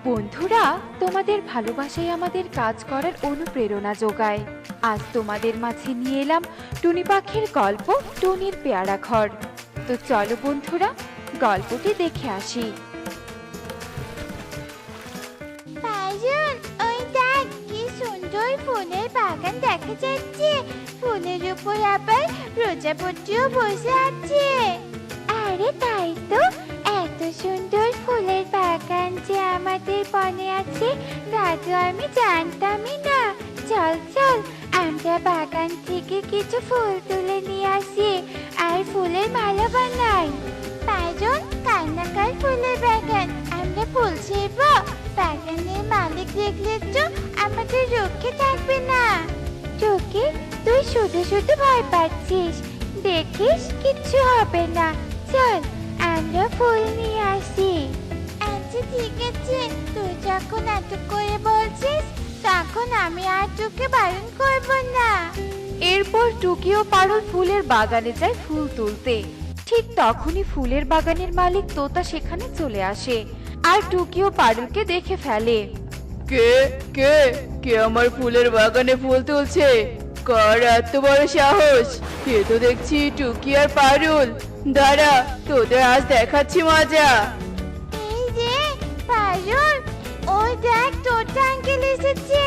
বন্ধুরা, তোমাদের ভালোবাসাই আমাদের কাজ করার অনুপ্রেরণা যোগায়। আজ তোমাদের মাঝে নিয়ে এলাম টুনি পাখির গল্প, টুনির পেয়ারা ঘর। তো চলো বন্ধুরা, গল্পটি দেখে আসি। পারুল, ওই দেখ কি সুন্দর ফুলের বাগান দেখা যাচ্ছে। ফুলের উপর আবার প্রজাপতিও বসে আছে। আরে তাই তো, এত সুন্দর ফুলের বাগান যে আমাদের বনে আছে তা তো আমি জানতামই না। চল চল, আমরা বাগান থেকে কিছু ফুল তুলে নিয়ে আসি আর ফুলের মালা বানাই। পারুল, কান্নাকার ফুলের বাগান, আমরা ফুল ছিড়ব। বাগানের মালিক দেখলে তো আমাদের রক্ষে থাকবে না। চোখে তুই শুধু শুধু ভয় পাচ্ছিস, দেখিস কিচ্ছু হবে না। চল আমরা ফুল নিয়ে আসি। আচ্ছা ঠিক আছে, তুই যখন এত করে বলছিস তখন আমি আর তোকে বারণ করব না। এরপর টুকি ও পারুল ফুলের বাগানে যায় ফুল তুলতে। ঠিক তখনই ফুলের বাগানের মালিক তোতা সেখানে চলে আসে আর টুকি ও পারুলকে দেখে ফেলে। কে কে কে আমার ফুলের বাগানে ফুল তুলছে? কার এত বড় সাহস? কে তো দেখছি টুকি আর পারুল। দাঁড়া, তোদের আজ দেখাচ্ছি মজা। এই রে পারুল, ওই দেখ তোতা আঙ্কেল এসেছে।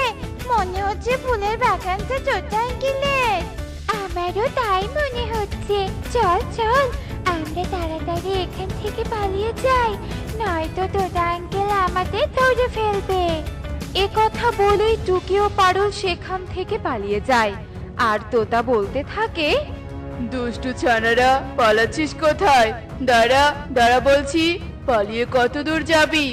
মনে হচ্ছে ফুলের বাগানটা তোতা আঙ্কেলের। আমারও তাই মনে হচ্ছে। চল চল, আমরা তাড়াতাড়ি এখান থেকে পালিয়ে যাই, নয়তো তোতা আঙ্কেল আমাদের ধরে ফেলবে। এ কথা বলেই টুকি ও পারুল সেখান থেকে পালিয়ে যায় আর তোতা বলতে থাকে, দুষ্টু ছানারা, পালাচ্ছিস কোথায়? দাঁড়া দাঁড়া বলছি, পালিয়ে কত দূর যাবি?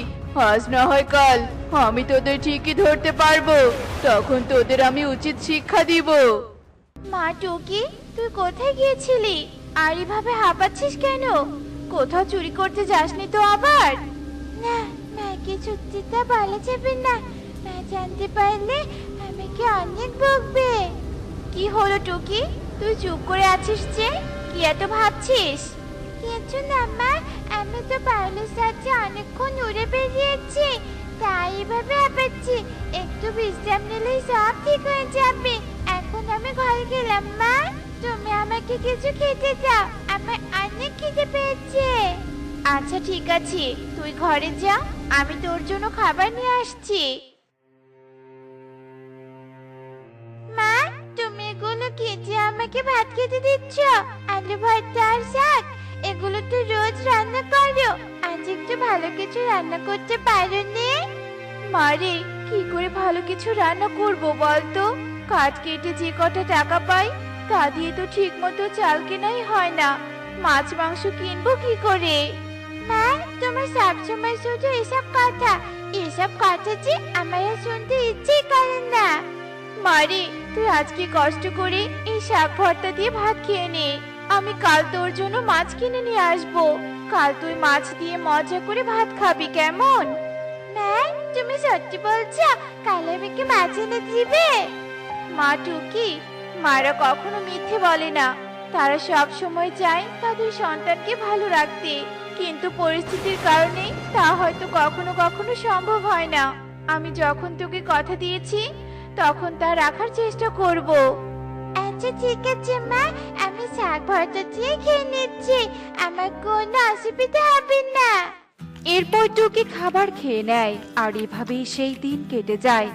আজ না হয় কাল আমি তোদের ঠিকই ধরতে পারবো, তখন তোদের আমি উচিত শিক্ষা দিব। মা টুকি, তুই কোথায় গিয়েছিলি আর এভাবে হাঁপাচ্ছিস কেন? কোথাও চুরি করতে যাসনি তো আবার? না, মাকে সত্যিটা বলা যাবে না। মা জানতে পারলে আমাকে অনেক বকবে। কি হলো টুকি, তুই চুপ করে আছিস যে? কি এত ভাবছিস? কিছু না মা, আমি তো পারুলের সাথে অনেকক্ষণ উড়ে বেরিয়েছি, তাই এভাবে হাঁপাচ্ছি। একটু বিশ্রাম নিলেই সব ঠিক হয়ে যাবে। এখন আমি ঘরে গেলাম। মা, তুমি আমাকে কিছু খেতে দাও, আমার অনেক খিদে পেয়েছে। আচ্ছা ঠিক আছে, তুই ঘরে যা, আমি তোর জন্য খাবার নিয়ে আসছি। মা, তুমি এগুলো খেতে আমাকে ভাত খেতে দিচ্ছ? আলু ভর্তা আর শাক, এগুলো তো রোজ রান্না করো, আজ একটু ভালো কিছু রান্না করতে পারোনি? মারে, কি করে ভালো কিছু রান্না করব বলতো? কাঠ কেটে যে কটা টাকা পাই তা দিয়ে তো ঠিক মতো চাল কেনাই হয় না। মাছ মাংস কিনবো কি করে? মা, তোমার সবসময় শুধু এসব কথা যে আমার আর শুনতে ইচ্ছে করে না। মারে, তুই আজকে কষ্ট করে এই শাক ভর্তা দিয়ে ভাত খেয়ে নে। আমি কাল তোর জন্য মাছ কিনে নিয়ে আসবো। কাল তুই মাছ দিয়ে মজা করে ভাত খাবি, কেমন? মা, তুমি সত্যি বলছো? কাল আমাকে মাছ এনে দিবে? মা টুকি, মারা কখনো মিথ্যে বলে না। তারা সব সময় চায় তাদের সন্তানকে ভালো রাখতে, কিন্তু পরিস্থিতির কারণে তা হয়তো কখনো কখনো সম্ভব হয় না। আমি যখন তোকে কথা দিয়েছি তখন তা রাখার চেষ্টা করব। আচ্ছা ঠিক আছে মা, আমি শাক ভর্তা দিয়ে খেয়ে নিচ্ছি, আমার কোনো অসুবিধা হবে না। এরপর টুকি খাবার খেয়ে নেয় আর এভাবেই সেই দিন কেটে যায়।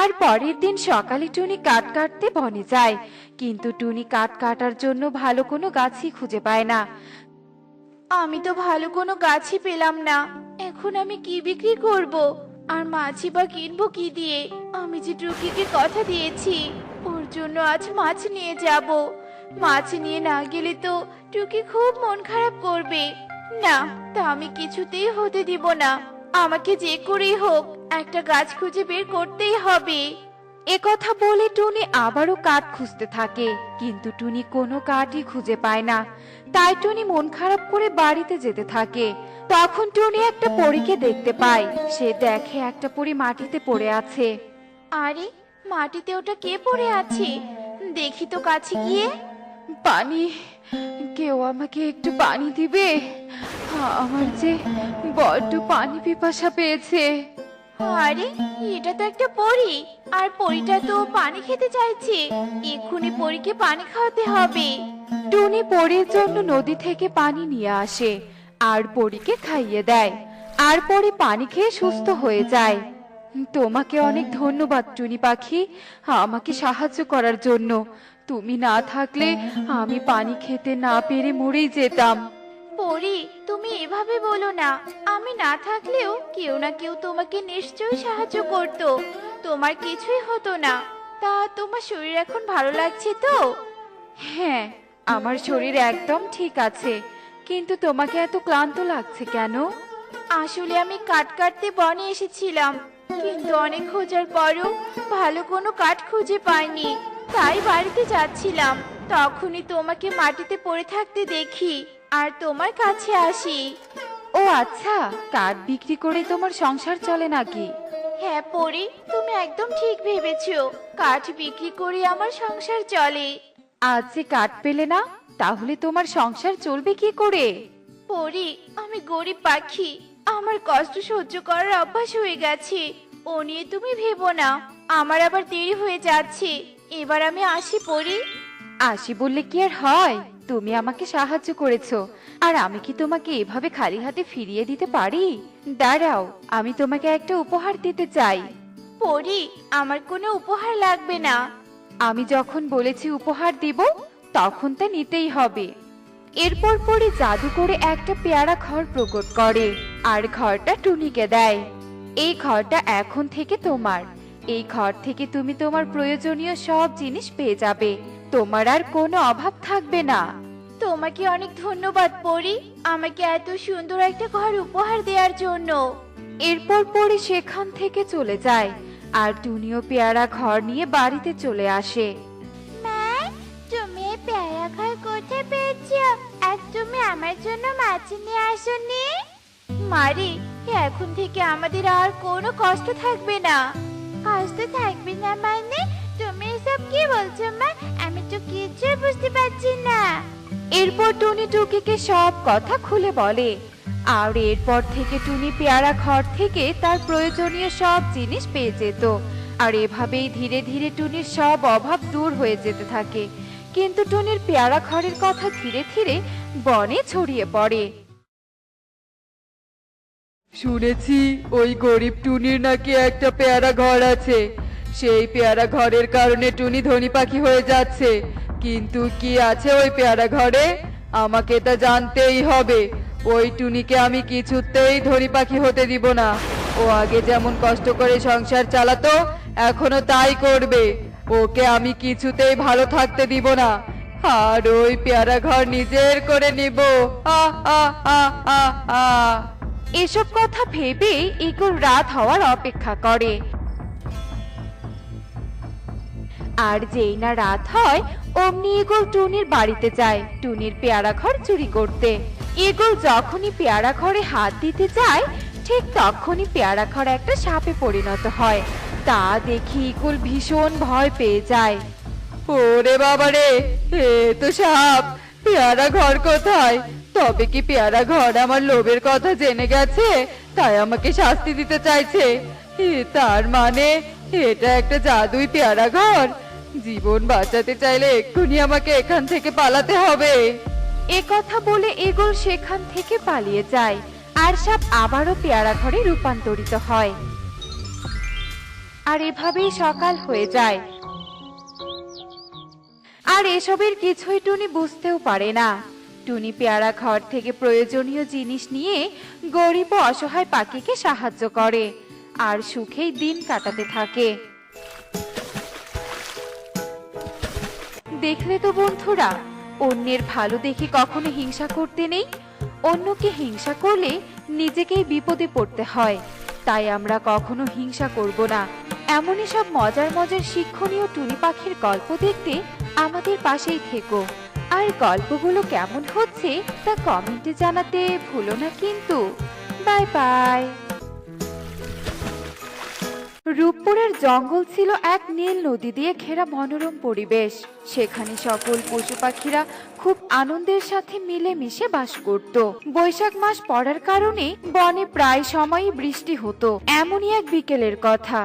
আর পরের দিন সকালে টুনি কাঠ কাটতে বনে যায়, কিন্তু টুনি কাঠ কাটার জন্য ভালো কোনো গাছই খুঁজে পায় না। আমি তো ভালো কোনো গাছই পেলাম না, এখন আমি কি বিক্রি করব? আর মাছই বা কিনবো কি দিয়ে? আমি যে টুকিকে কথা দিয়েছি ওর জন্য আজ মাছ নিয়ে যাব। মাছ নিয়ে না গেলে তো টুকি খুব মন খারাপ করবে। না, তা আমি কিছুতেই হতে দিব না। আমাকে যে করেই হোক একটা গাছ খুঁজে বের করতেই হবে। এ কথা বলে টুনি আবারও কাঠ খুঁজতে থাকে, কিন্তু টুনি কোনো কাঠই খুঁজে পায় না। তাই টুনি মন খারাপ করে বাড়িতে যেতে থাকে। তখন টুনি একটা পরীকে দেখতে পায়। সে দেখে একটা পরী মাটিতে পড়ে আছে। আরে, মাটিতে ওটা কে পড়ে আছে? দেখি তো কাছে গিয়ে। পানি, কেউ আমাকে একটু পানি দিবে? আমার যে বড্ড পানি পিপাসা পেয়েছে। আরে এটা তো একটা পরী, আর পরীটা তো পানি খেতে চাইছে। এক্ষুনি পরীকে পানি খাওয়াতে হবে। টুনি পরীর জন্য নদী থেকে পানি নিয়ে আসে আর পরীকে খাইয়ে দেয়, আর পরী পানি খেয়ে সুস্থ হয়ে যায়। তোমাকে অনেক ধন্যবাদ টুনি পাখি, আমাকে সাহায্য করার জন্য। তুমি না থাকলে আমি পানি খেতে না পেরে মরেই যেতাম। পরী, তুমি এভাবে বলো না। আমি না থাকলেও কেউ না কেউ তোমাকে নিশ্চয়ই সাহায্য করতো, তোমার কিছুই হতো না। তা তোমার শরীর এখন ভালো লাগছে তো? হ্যাঁ, আমার শরীর একদম ঠিক আছে, কিন্তু তোমাকে এত ক্লান্ত লাগছে কেন? আসলে আমি কাঠ কাটতে বনে এসেছিলাম, কিন্তু অনেক খোঁজার পরও ভালো কোনো কাঠ খুঁজে পাইনি। তাই বাড়িতে যাচ্ছিলাম, তখনই তোমাকে মাটিতে পড়ে থাকতে দেখি আর তোমার কাছে আসি। ও আচ্ছা, কাঠ বিক্রি করে তোমার সংসার চলে নাকি? হ্যাঁ পরি, তুমি একদম ঠিক ভেবেছো, কাঠ বিক্রি করে আমার সংসার চলে। আজ যে কাঠ পেলে না, তাহলে তোমার সংসার চলবে কি করে? পরি, আমি গরিব পাখি, আমার কষ্ট সহ্য করার অভ্যাস হয়ে গেছে। ও নিয়ে তুমি ভেবো না। আমার আবার দেরি হয়ে যাচ্ছে, এবার আমি আসি পরি। আসি বললে কি আর হয়? তুমি আমাকে সাহায্য করেছো, আর আমি কি তোমাকে এভাবে খালি হাতে ফিরিয়ে দিতে পারি? দাঁড়াও, আমি তোমাকে একটা উপহার দিতে চাই। পরি, আমার কোনো উপহার লাগবে না। আমি যখন বলেছি উপহার দিব, তখন তা নিতেই হবে। এরপর পরে জাদু করে একটা পেয়ারা ঘর প্রকট করে আর ঘরটা টুনিকে দেয়। এই ঘরটা এখন থেকে তোমার। এই ঘর থেকে তুমি তোমার প্রয়োজনীয় সব জিনিস পেয়ে যাবে, তোমার আর কোনো অভাব থাকবে না। তোমাকে অনেক ধন্যবাদ পরি, আমাকে এত সুন্দর একটা ঘর উপহার দেওয়ার জন্য। এরপর পরে সেখান থেকে চলে যায়, আর টুনিও পেয়ারা ঘর নিয়ে বাড়িতে চলে আসে। মা, তুমি এই পেয়ারা ঘর কোথায় পেয়েছো? আর তুমি আমার জন্য মাছ নিয়ে আসোনি? মারি, এখন থেকে আমাদের আর কোনো কষ্ট থাকবে না। কষ্ট থাকবে না মানে? তুমি এসব কি বলছো মা? আমি তো কিছুই বুঝতে পারছি না। এরপর টুনি টুকিকে সব কথা খুলে বলে, আর এরপর থেকে টুনি পেয়ারা ঘর থেকে তার প্রয়োজনীয় সব জিনিস পেয়ে যেত। আর এভাবেই ধীরে ধীরে টুনির সব অভাব দূর হয়ে যেতে থাকে। কিন্তু টুনির পেয়ারা ঘরের কথা ধীরে ধীরে বনে ছড়িয়ে পড়ে। শুনেছি ওই গরিব টুনির নাকি একটা পেয়ারা ঘর আছে। সেই পেয়ারা ঘরের কারণে টুনি ধনী পাখি হয়ে যাচ্ছে। কিন্তু কি আছে ওই পেয়ারা ঘরে? আমাকে তা জানতেই হবে। ওই টুনিকে আমি কিছুতেই ধনী পাখি হতে দিব না। ও আগে যেমন কষ্ট করে সংসার চালাতো, এখনো তাই করবে। ওকে আমি কিছুতেই ভালো থাকতে দিব না, আর ওই পেয়ারা ঘর নিজের করে নিব। আ আ আ আ আ এসব কথা ভেবে ইগল রাত হওয়ার অপেক্ষা করে। আর যেই না রাত হয়, অমনি ইগল টুনির বাড়িতে যায় টুনির পেয়ারা ঘর চুরি করতে। ইগল যখনই পেয়ারা ঘরে হাত দিতে যায়, ঠিক তখনই পেয়ারা ঘর একটা সাপে পরিণত হয়। তা দেখি ইগল ভীষণ ভয় পেয়ে যায়। ওরে বাবারে, এ তো সাপ! পেয়ারা ঘর কোথায়? তবে কি পেয়ারা ঘর আমার লোভের কথা জেনে গেছে, তাই আমাকে শাস্তি দিতে চাইছে? তার মানে এটা একটা জাদুই পেয়ারা ঘর। জীবন বাঁচাতে চাইলে এক্ষুনি আমাকে এখান থেকে পালাতে হবে। এ কথা বলে ইগল সেখান থেকে পালিয়ে যায়, আর সাপ আবারও পেয়ারা ঘরে রূপান্তরিত হয়। আর এভাবেই সকাল হয়ে যায়। আর এসবের কিছুই টুনি বুঝতেও পারে না। টুনি পেয়ারা ঘর থেকে প্রয়োজনীয় জিনিস নিয়ে গরিব ও অসহায় পাখিকে সাহায্য করে, আর সুখেই দিন কাটাতে থাকে। দেখলে তো বন্ধুরা, অন্যের ভালো দেখে কখনো হিংসা করতে নেই। অন্যকে হিংসা করলে নিজেকেই বিপদে পড়তে হয়। তাই আমরা কখনো হিংসা করব না। এমনই সব মজার মজার শিক্ষণীয় টুনি পাখির গল্প দেখতে আমাদের পাশেই থেকো। আর গল্পগুলো কেমন হচ্ছে তা কমেন্টে জানাতে ভুলো না কিন্তু। Bye bye. রূপপুরের জঙ্গল ছিল এক নীল নদী দিয়ে ঘেরা মনোরম পরিবেশ। সেখানে সকল পশু পাখিরা খুব আনন্দের সাথে মিলেমিশে বাস করত। বৈশাখ মাস পড়ার কারণে বনে প্রায় সময়ই বৃষ্টি হতো। এমনই এক বিকেলের কথা,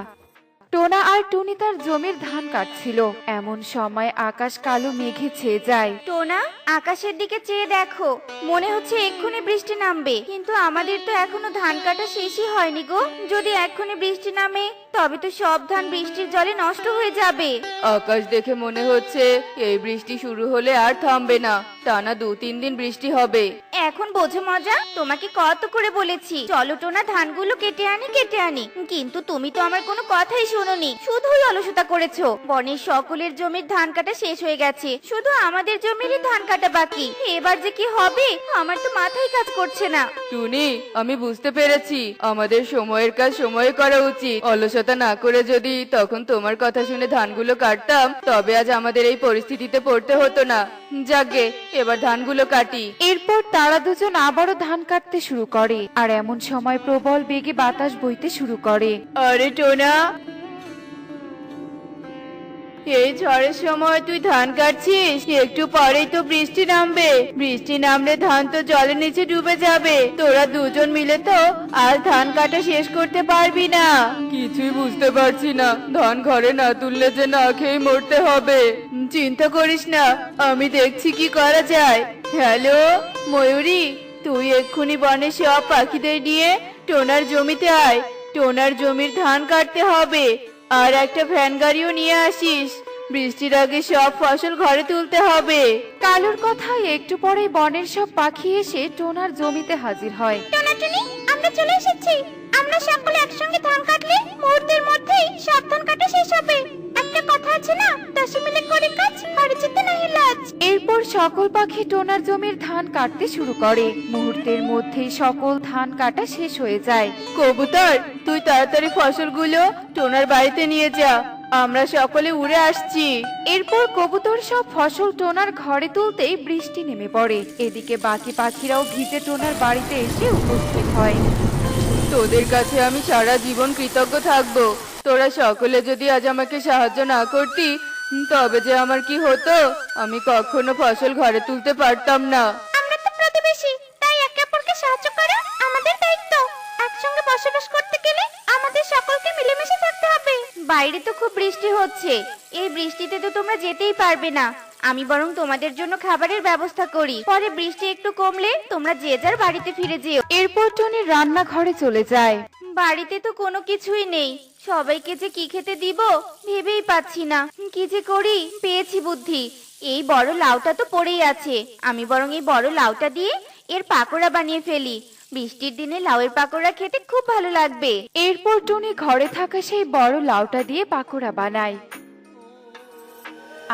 টোনা আর টুনি তার জমির ধান কাটছিল। এমন সময় আকাশ কালো মেঘে ছেয়ে যায়। টোনা, আকাশের দিকে চেয়ে দেখো, মনে হচ্ছে এক্ষুনি বৃষ্টি নামবে। কিন্তু আমাদের তো এখনো ধান কাটা শেষই হয়নি গো। যদি এক্ষুনি বৃষ্টি নামে তবে তো সব ধান বৃষ্টির জলে নষ্ট হয়ে যাবে। আকাশ দেখে মনে হচ্ছে এই বৃষ্টি শুরু হলে আর থামবে না, টানা 2-3 দিন বৃষ্টি হবে। এখন বোঝো মজা, তোমাকে কত করে বলেছি চলো টোনা ধানগুলো কেটে আনি, কিন্তু তুমি তো আমার কোনো কথাই শোনোনি, শুধুই অলসতা করেছো। বনের সকলের জমির ধান কাটা শেষ হয়ে গেছে, শুধু আমাদের জমিরই ধান কাটা বাকি। এবার যে কি হবে আমার তো মাথায় কাজ করছে না। টুনি, আমি বুঝতে পেরেছি আমাদের সময়ের কাজ সময়ে করা উচিত। অলসতা না করে যদি তখন তোমার কথা শুনে ধানগুলো কাটতাম তবে আজ আমাদের এই পরিস্থিতিতে পড়তে হতো না। যাগে, এবার ধানগুলো কাটি। এরপর তারা দুজন আবারও ধান কাটতে শুরু করে। আর এমন সময় প্রবল বেগে বাতাস বইতে শুরু করে। আরে টোনা, এই ঝড়ের সময় তুই ধান কাটছিস? একটু পরেই তো বৃষ্টি নামবে। বৃষ্টি নামলে ধান তো জলের নিচে ডুবে যাবে। তোরা দুজন মিলে তো আর ধান কাটা শেষ করতে পারবি না। কিছুই বুঝতে পারছি না, ধান ঘরে না তুললে যে না খেয়ে মরতে হবে। চিন্তা করিস না, আমি দেখছি কি করা যায়। হ্যালো ময়ূরী, তুই এক্ষুনি বনের সব পাখিদের নিয়ে টোনার জমিতে আয়। টোনার জমির ধান কাটতে হবে। আর একটা ভ্যান গাড়িও নিয়ে আসিস। বৃষ্টির আগে সব ফসল ঘরে তুলতে হবে। কালুর কথায় একটু পরেই বনের সব পাখি এসে টোনার জমিতে হাজির হয়। টোনা টুনি, আমরা চলে এসেছি। আমরা সকলে একসঙ্গে ধান কাটলে মুহূর্তের মধ্যেই সব ধান কাটা শেষ হবে। একটা কথা আছে না, 10 মিলে করে কাজ, হাড়ি জিতে নাহি লাজ। এরপর সকল পাখি টোনার জমির ধান কাটতে শুরু করে। মুহূর্তের মধ্যেই সকল ধান কাটা শেষ হয়ে যায়। কবুতর, তুই তাড়াতাড়ি ফসলগুলো টোনার বাড়িতে নিয়ে যা, আমরা সকলে উড়ে আসছি। এরপর কবুতর সব ফসল টোনার ঘরে তুলতেই বৃষ্টি নেমে পড়ে। এদিকে বাকি পাখিরাও ভিজে টোনার বাড়িতে এসে উপস্থিত হয়। তোদের কাছে আমি সারা জীবন কৃতজ্ঞ থাকবো। তোরা সকলে যদি আজ আমাকে সাহায্য না করতি তবে যে আমার কি হতো, আমি কখনো ফসল ঘরে তুলতে পারতাম না। আমরা তো প্রতিবেশী, তাই একে অপরকে সাহায্য করা আমাদের দায়িত্ব। একসঙ্গে বসবাস করতে গেলে আমাদের সকলকে মিলেমিশে থাকতে হবে। বাইরে তো খুব বৃষ্টি হচ্ছে, এই বৃষ্টিতে তো তোমরা যেতেই পারবে না। আমি বরং তোমাদের জন্য খাবারের ব্যবস্থা করি, পরে বৃষ্টি একটু কমলে তোমরা যে যার বাড়িতে ফিরে যেও। এরপর টনি রান্নাঘরে চলে যায়। বাড়িতে তো কোনো কিছুই নেই, সবাইকে যে কি খেতে দিব ভেবেই পাচ্ছি না। কি যে করি, পেয়েছি বুদ্ধি। এই বড় লাউটা তো পড়েই আছে, আমি বরং এই বড় লাউটা দিয়ে এর পাকোড়া বানিয়ে ফেলি। বৃষ্টির দিনে লাউয়ের পাকোড়া খেতে খুব ভালো লাগবে। এরপর টনি ঘরে থাকা সেই বড় লাউটা দিয়ে পাকোড়া বানায়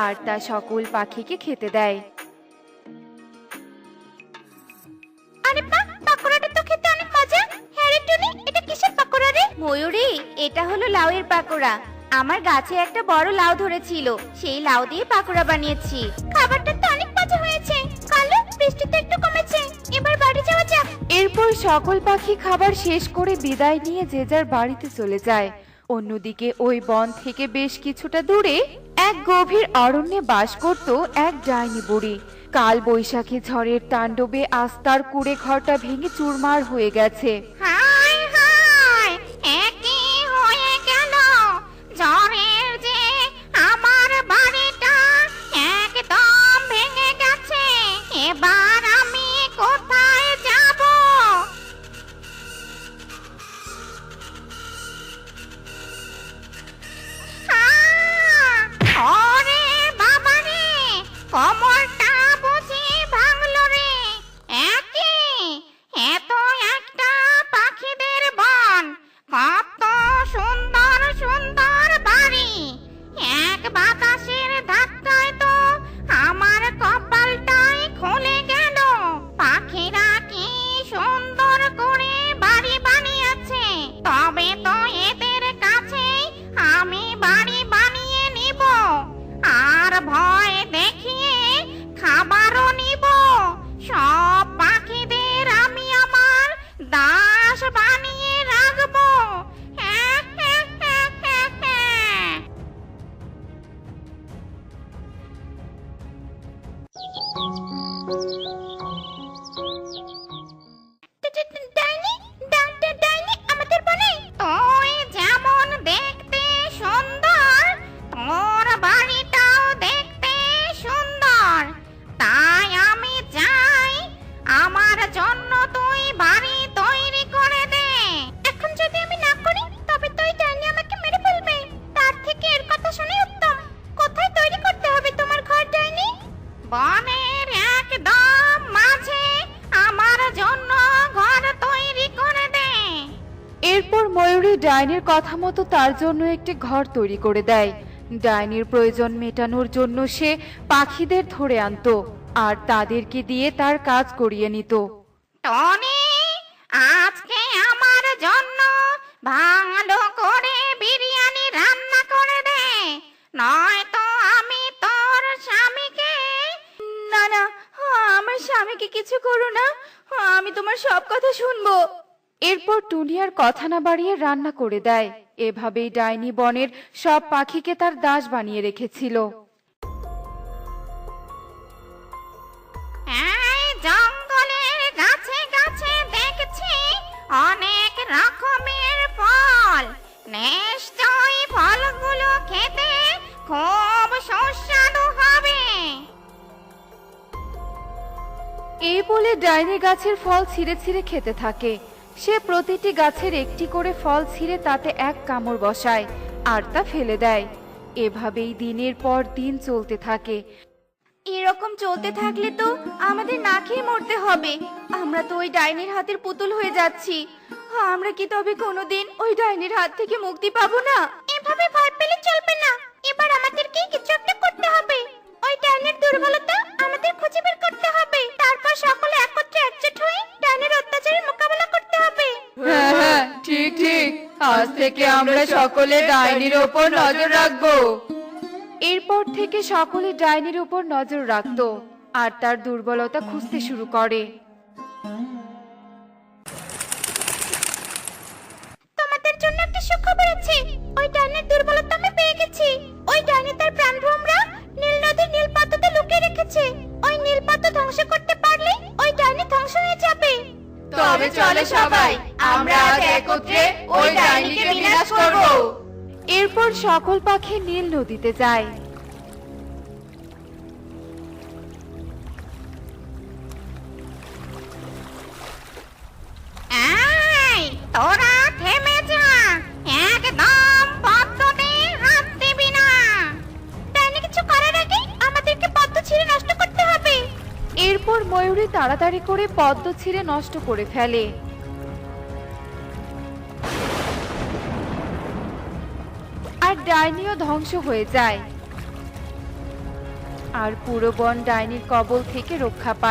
আর তা সকল পাখিকে খেতে দেয়। আরে বাহ, পাকোড়াটা তো খেতে অনেক মজা। হ্যাঁ রে টুনি, এটা কিসের পাকোড়া রে? ময়ূরী, এটা হলো লাউয়ের পাকোড়া। আমার গাছে একটা বড় লাউ ধরেছিল, সেই লাউ দিয়ে পাকোড়া বানিয়েছি। খাবারটা তো অনেক মজা হয়েছে। কালো, বৃষ্টি তো একটু কমেছে, এবার বাড়ি যাওয়া যাক। এরপর সকল পাখি খাবার শেষ করে বিদায় নিয়ে যে যার বাড়িতে চলে যায়। অন্যদিকে ওই বন থেকে বেশ কিছুটা দূরে এক গভীর অরণ্যে বাস করত এক ডাইনি বুড়ি। কাল বৈশাখী ঝড়ের তাণ্ডবে আজ তার কুড়ে ঘরটা ভেঙে চুরমার হয়ে গেছে। হায় হায়, একই হয়ে গেল। ঝড়ের যে আমার বাড়িটা একদম ভেঙে গেছে। এবার আমি কোথায় যাব? ওরে বাবা রে, কোমরটা বুঝি ভাঙলো রে। একই, এত একটা পাখিদের বন, কত সুন্দর সুন্দর বাড়ি। এক বাতাসের ধাক্কায় তো আমার কপালটাই খুলে গেল। পাখিরা কি সুন্দর করে বাড়ি বানিয়েছে, তবে তো এদের কাছে আমি বাড়ি বানিয়ে নিব, আর ভয় দেখিয়ে খাবারও নিব। সব পাখিদের আমি আমার দাস বানিয়ে রাখবো। ডাইনির কথা মতো তার জন্য একটি ঘর তৈরি করে দেয়। ডাইনির প্রয়োজন মেটানোর জন্য সে পাখিদের ধরে আনতো আর তাদেরকে দিয়ে তার কাজ করিয়ে নিত। টনি, আজকে আমার জন্য ভালো করে বিরিয়ানি রান্না করে দে, নয়তো আমি তোর স্বামীকে। না না, আমার স্বামীকে কিছু করো না, আমি তোমার সব কথা শুনবো। এরপর টুনি আর কথা না বাড়িয়ে রান্না করে দেয়। এভাবেই ডাইনি বনের সব পাখিকে তার দাস বানিয়ে রেখেছিল। এই জঙ্গলের গাছে গাছে দেখছি অনেক রকমের ফল, নিশ্চয়ই ফলগুলো খেতে খুব সুস্বাদু হবে। এই বলে ডাইনি গাছের ফল ছিঁড়ে ছিঁড়ে খেতে থাকে। সে প্রতিটি গাছের একটি করে ফল ছিঁড়ে তাতে এক কামড় বসায় আর তা ফেলে দেয়। এভাবেই দিনের পর দিন চলতে থাকে। এরকম চলতে থাকলে তো আমাদের না খেয়ে মরতে হবে। আমরা তো ওই ডাইনির হাতের পুতুল হয়ে যাচ্ছি। আমরা কি তবে কোনোদিন ওই ডাইনির হাত থেকে মুক্তি পাবো না? এভাবে ভয় পেলে চলবে না, এবার আমাদেরকে কিছু একটা করতে হবে। ওই ডাইনির দুর্বলতা আমাদের খুঁজে বের করতে হবে, তারপর সকলে একত্রে একজোট হয়ে ডাইনির অত্যাচারের মোকাবেলা করতে হবে। হ্যাঁ হ্যাঁ, ঠিক ঠিক, আজ থেকে আমরা সকলে ডাইনির ওপর নজর রাখবো। এরপর থেকে সকলে ডাইনির উপর নজর রাখতো আর তার দুর্বলতা খুঁজতে শুরু করে। তোমাদের জন্য একটা সুখবর আছে, ওই ডাইনির দুর্বলতা আমি পেয়ে গেছি। ওই ডাইনি তার প্রাণভ্রমরা নীল নদীর নীল পদ্মতে লুকিয়ে রেখেছে। ওই নীল পদ্ম ধ্বংস করতে পারলে ওই ডাইনি ধ্বংস হয়ে যাবে। তবে চলে সবাই, আমরা আজ একত্রে ওই ডাইনিকে বিনাশ করব। এরপর সকল পাখি নীল নদীতে যায়। এই, তোরা থেমে যা, একদম পদ্মতে হাত দিবি না। ডাইনি কিছু করার আগে আমাদেরকে পদ্ম ছিঁড়ে নষ্ট করতে হবে। এরপর ময়ূরী তাড়াতাড়ি করে পদ্ম ছিঁড়ে নষ্ট করে ফেলে। আর ডাইনিও ধ্বংস হয়ে যায় আর পুরো বন ডাইনির কবল থেকে রক্ষা পায়।